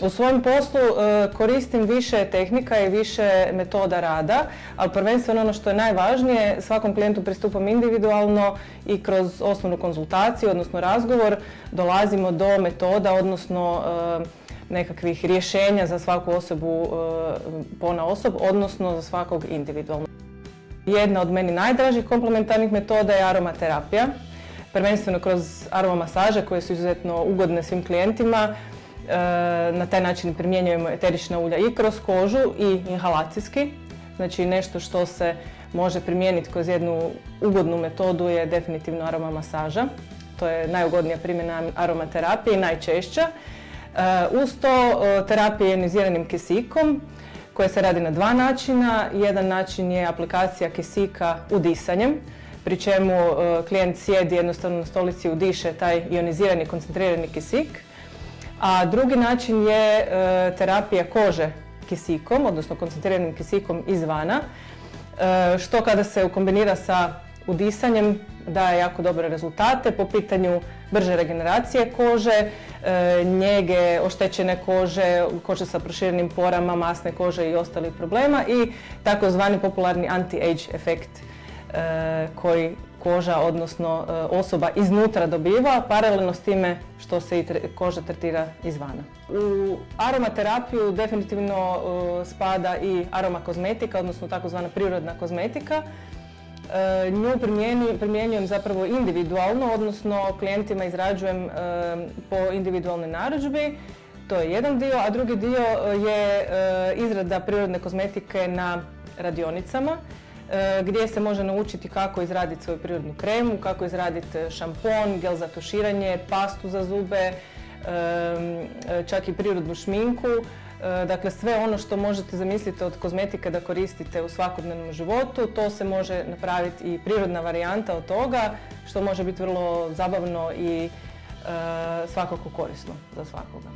U svojem poslu koristim više tehnika i više metoda rada, ali prvenstveno ono što je najvažnije, svakom klijentu pristupam individualno i kroz osnovnu konzultaciju, odnosno razgovor, dolazimo do metoda, odnosno nekakvih rješenja za svaku osobu ponaosob, odnosno za svakog individualno. Jedna od meni najdražih komplementarnih metoda je aromaterapija, prvenstveno kroz aromasaže koje su izuzetno ugodne svim klijentima. Na taj način primjenjujemo eterična ulja i kroz kožu i inhalacijski. Znači nešto što se može primijeniti kroz jednu ugodnu metodu je definitivno aromamasaža. To je najugodnija primjena aromaterapije i najčešća. Uz to terapija ioniziranim kisikom koja se radi na dva načina. Jedan način je aplikacija kisika udisanjem, pri čemu klijent sjedi jednostavno na stolici i udiše taj ionizirani koncentrirani kisik. A drugi način je terapija kože kisikom, odnosno koncentriranim kisikom izvana, što kada se ukombinira sa udisanjem daje jako dobre rezultate po pitanju brže regeneracije kože, njege oštećene kože, kože sa proširenim porama, masne kože i ostalih problema i takozvani popularni anti-age efekt koji koža, odnosno osoba iznutra dobiva, paralelno s time što se i koža tretira izvana. U aromaterapiju definitivno spada i aromakozmetika, odnosno takozvana prirodna kozmetika. Nju primjenjujem zapravo individualno, odnosno klijentima izrađujem po individualnoj narudžbi. To je jedan dio, a drugi dio je izrada prirodne kozmetike na radionicama, gdje se može naučiti kako izraditi svoju prirodnu kremu, kako izraditi šampon, gel za tuširanje, pastu za zube, čak i prirodnu šminku. Dakle, sve ono što možete zamisliti od kozmetike da koristite u svakodnevnom životu, to se može napraviti i prirodna varijanta od toga, što može biti vrlo zabavno i svakako korisno za svakoga.